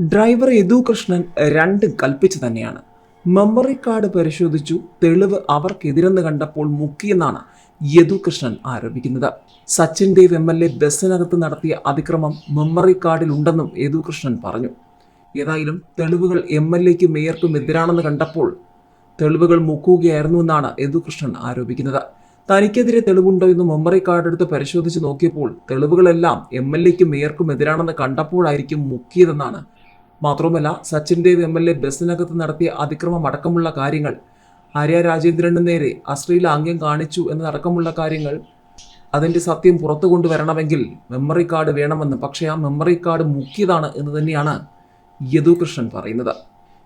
Driver Yadu Krishnan രണ്ടും കൽപ്പിച്ചു തന്നെയാണ്. മെമ്മറി കാർഡ് പരിശോധിച്ചു, തെളിവ് അവർക്കെതിരെന്ന് കണ്ടപ്പോൾ മുക്കിയെന്നാണ് യദു കൃഷ്ണൻ ആരോപിക്കുന്നത്. സച്ചിൻ ദേവ് MLA ബസ്സിനകത്ത് നടത്തിയ അതിക്രമം മെമ്മറി കാർഡിൽ ഉണ്ടെന്നും യദു കൃഷ്ണൻ പറഞ്ഞു. ഏതായാലും തെളിവുകൾ MLAയ്ക്കും മേയർക്കും എതിരാണെന്ന് കണ്ടപ്പോൾ തെളിവുകൾ മുക്കുകയായിരുന്നുവെന്നാണ് യദു കൃഷ്ണൻ ആരോപിക്കുന്നത്. തനിക്കെതിരെ തെളിവുണ്ടോ എന്ന് മെമ്മറി കാർഡ് എടുത്ത് പരിശോധിച്ച് നോക്കിയപ്പോൾ തെളിവുകളെല്ലാം MLAയ്ക്കും മേയർക്കും എതിരാണെന്ന് കണ്ടപ്പോഴായിരിക്കും മുക്കിയതെന്നാണ്. മാത്രവുമല്ല, സച്ചിൻ ദേവ് MLA ബസ്സിനകത്ത് നടത്തിയ അതിക്രമം അടക്കമുള്ള കാര്യങ്ങൾ, ആര്യ രാജേന്ദ്രന് നേരെ അശ്ലീലാംഗ്യം കാണിച്ചു എന്നതടക്കമുള്ള കാര്യങ്ങൾ, അതിൻ്റെ സത്യം പുറത്തു കൊണ്ടുവരണമെങ്കിൽ മെമ്മറി കാർഡ് വേണമെന്ന്. പക്ഷേ ആ മെമ്മറി കാർഡ് മുക്കിയതാണ് എന്ന് തന്നെയാണ് യദു കൃഷ്ണൻ പറയുന്നത്.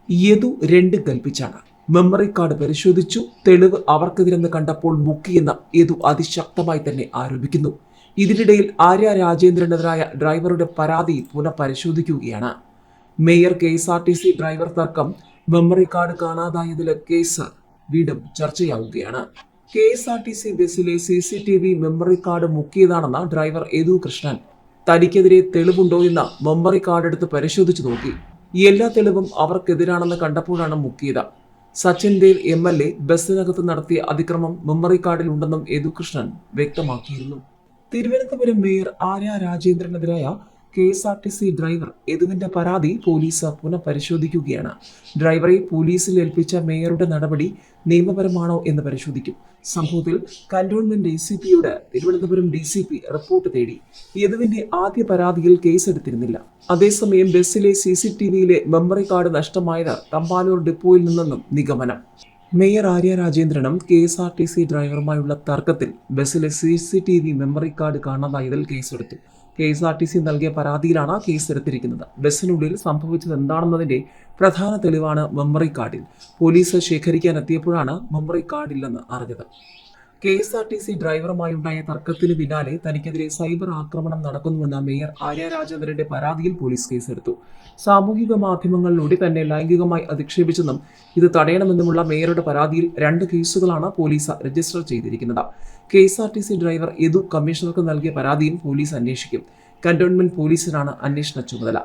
യദു രണ്ട് കൽപ്പിച്ചാണ്. മെമ്മറി കാർഡ് പരിശോധിച്ചു, തെളിവ് അവർക്കെതിരെന്ന് കണ്ടപ്പോൾ മുക്കിയെന്ന് യദു അതിശക്തമായി തന്നെ ആരോപിക്കുന്നു. ഇതിനിടയിൽ ആര്യ രാജേന്ദ്രനെതിരായ ഡ്രൈവറുടെ പരാതി പുനഃപരിശോധിക്കുകയാണ്. മേയർ KSRTC ഡ്രൈവർ തർക്കം, മെമ്മറി കാർഡ് കാണാതായതിലെ കേസ് വീണ്ടും ചർച്ചയാവുകയാണ്. KSRTC ബസ്സിലെ CCTV മെമ്മറി കാർഡ് മുക്കിയതാണെന്ന ഡ്രൈവർ യദു കൃഷ്ണൻ. തനിക്കെതിരെ തെളിവുണ്ടോ എന്ന് മെമ്മറി കാർഡ് എടുത്ത് പരിശോധിച്ചു നോക്കി. എല്ലാ തെളിവും അവർക്കെതിരാണെന്ന് കണ്ടപ്പോഴാണ് മുക്കിയത്. സച്ചിൻ ദേവ് MLA ബസ്സിനകത്ത് നടത്തിയ അതിക്രമം മെമ്മറി കാർഡിൽ ഉണ്ടെന്നും യദു കൃഷ്ണൻ വ്യക്തമാക്കിയിരുന്നു. തിരുവനന്തപുരം മേയർ ആര്യ രാജേന്ദ്രനെതിരായ KSRTC ഡ്രൈവർ യദുവിന്റെ പരാതി പോലീസ് പുനഃപരിശോധിക്കുകയാണ്. ഡ്രൈവറെ പോലീസിൽ ഏൽപ്പിച്ച മേയറുടെ നടപടി നിയമപരമാണോ എന്ന് പരിശോധിക്കും. സംഭവത്തിൽ കന്റോൺമെന്റ് DCPയോട് തിരുവനന്തപുരം DCP റിപ്പോർട്ട് തേടി. യദുവിന്റെ ആദ്യ പരാതിയിൽ കേസെടുത്തിരുന്നില്ല. അതേസമയം ബസ്സിലെ CCTVയിലെ മെമ്മറി കാർഡ് നഷ്ടമായത് തമ്പാനൂർ ഡിപ്പോയിൽ നിന്നെന്നും നിഗമനം. മേയർ ആര്യ രാജേന്ദ്രനും KSRTC ഡ്രൈവറുമായുള്ള തർക്കത്തിൽ ബസ്സിലെ CCTV മെമ്മറി കാർഡ് കാണാതായതിൽ കേസെടുത്തു. KSRTC നൽകിയ പരാതിയിലാണ് കേസെടുത്തിരിക്കുന്നത്. ബസ്സിനുള്ളിൽ സംഭവിച്ചത് എന്താണെന്നതിന്റെ പ്രധാന തെളിവാണ് മെമ്മറി കാർഡിൽ. പോലീസ് ശേഖരിക്കാൻ എത്തിയപ്പോഴാണ് മെമ്മറി കാർഡില്ലെന്ന് അറിഞ്ഞത്. KSRTC ഡ്രൈവറുമായുണ്ടായ തർക്കത്തിന് പിന്നാലെ തനിക്കെതിരെ സൈബർ ആക്രമണം നടക്കുന്നുവെന്ന മേയർ ആര്യ രാജേന്ദ്രന്റെ പരാതിയിൽ പോലീസ് കേസെടുത്തു. സാമൂഹിക മാധ്യമങ്ങളിലൂടെ തന്നെ ലൈംഗികമായി അധിക്ഷേപിച്ചെന്നും ഇത് തടയണമെന്നുമുള്ള മേയറുടെ പരാതിയിൽ 2 കേസുകളാണ് പോലീസ് രജിസ്റ്റർ ചെയ്തിരിക്കുന്നത്. KSRTC ഡ്രൈവർ യദു കമ്മീഷണർക്ക് നൽകിയ പരാതിയും പോലീസ് അന്വേഷിക്കും. കന്റോൺമെന്റ് പോലീസിനാണ് അന്വേഷണ ചുമതല.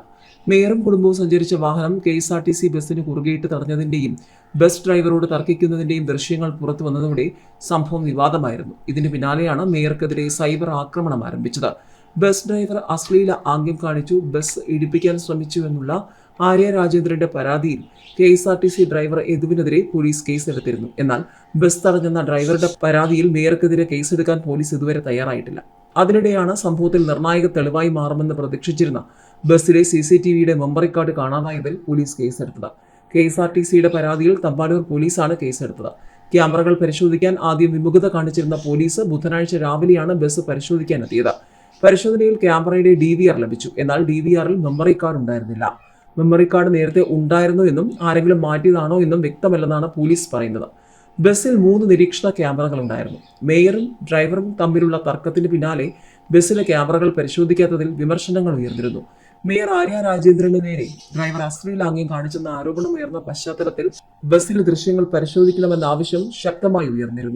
മേയറും കുടുംബവും സഞ്ചരിച്ച വാഹനം KSRTC ബസ്സിന് കുറുകെയിട്ട് തടഞ്ഞതിന്റെയും ബസ് ഡ്രൈവറോട് തർക്കിക്കുന്നതിന്റെയും ദൃശ്യങ്ങൾ പുറത്തു വന്നതോടെ സംഭവം വിവാദമായിരുന്നു. ഇതിന് പിന്നാലെയാണ് മേയർക്കെതിരെ സൈബർ ആക്രമണം ആരംഭിച്ചത്. ബസ് ഡ്രൈവർ അശ്ലീല ആംഗ്യം കാണിച്ചു, ബസ് ഇടിപ്പിക്കാൻ ശ്രമിച്ചു എന്നുള്ള ആര്യ രാജേന്ദ്രന്റെ പരാതിയിൽ KSRTC ഡ്രൈവർ യദുവിനെതിരെ പോലീസ് കേസെടുത്തിരുന്നു. എന്നാൽ ബസ് തടഞ്ഞെന്ന ഡ്രൈവറുടെ പരാതിയിൽ മേയർക്കെതിരെ കേസെടുക്കാൻ പോലീസ് ഇതുവരെ തയ്യാറായിട്ടില്ല. അതിനിടെയാണ് സംഭവത്തിൽ നിർണായക തെളിവായി മാറുമെന്ന് പ്രതീക്ഷിച്ചിരുന്ന ബസ്സിലെ CCTVയുടെ മെമ്മറി കാർഡ് കാണാതായതിൽ പോലീസ് കേസെടുത്തത്. KSRTCയുടെ പരാതിയിൽ തമ്പാനൂർ പോലീസാണ് കേസെടുത്തത്. ക്യാമറകൾ പരിശോധിക്കാൻ ആദ്യം വിമുഖത കാണിച്ചിരുന്ന പോലീസ് ബുധനാഴ്ച രാവിലെയാണ് ബസ് പരിശോധിക്കാൻ എത്തിയത്. പരിശോധനയിൽ ക്യാമറയുടെ DVR ലഭിച്ചു. എന്നാൽ DVRൽ മെമ്മറി കാർഡ് ഉണ്ടായിരുന്നില്ല. മെമ്മറി കാർഡ് നേരത്തെ ഉണ്ടായിരുന്നു എന്നും ആരെങ്കിലും മാറ്റിയതാണോ എന്നും വ്യക്തമല്ലെന്നാണ് പോലീസ് പറയുന്നത്. ബസ്സിൽ 3 നിരീക്ഷണ ക്യാമറകൾ ഉണ്ടായിരുന്നു. മേയറും ഡ്രൈവറും തമ്മിലുള്ള തർക്കത്തിന് പിന്നാലെ ബസ്സിലെ ക്യാമറകൾ പരിശോധിക്കാത്തതിൽ വിമർശനങ്ങൾ ഉയർന്നിരുന്നു. മേയർ ആര്യ രാജേന്ദ്രന് നേരെ ഡ്രൈവർ അശ്ലീലാംഗ്യം കാണിച്ചെന്ന ആരോപണം ഉയർന്ന പശ്ചാത്തലത്തിൽ ബസ്സിലെ ദൃശ്യങ്ങൾ പരിശോധിക്കണമെന്ന ആവശ്യം ശക്തമായി ഉയർന്നിരുന്നു.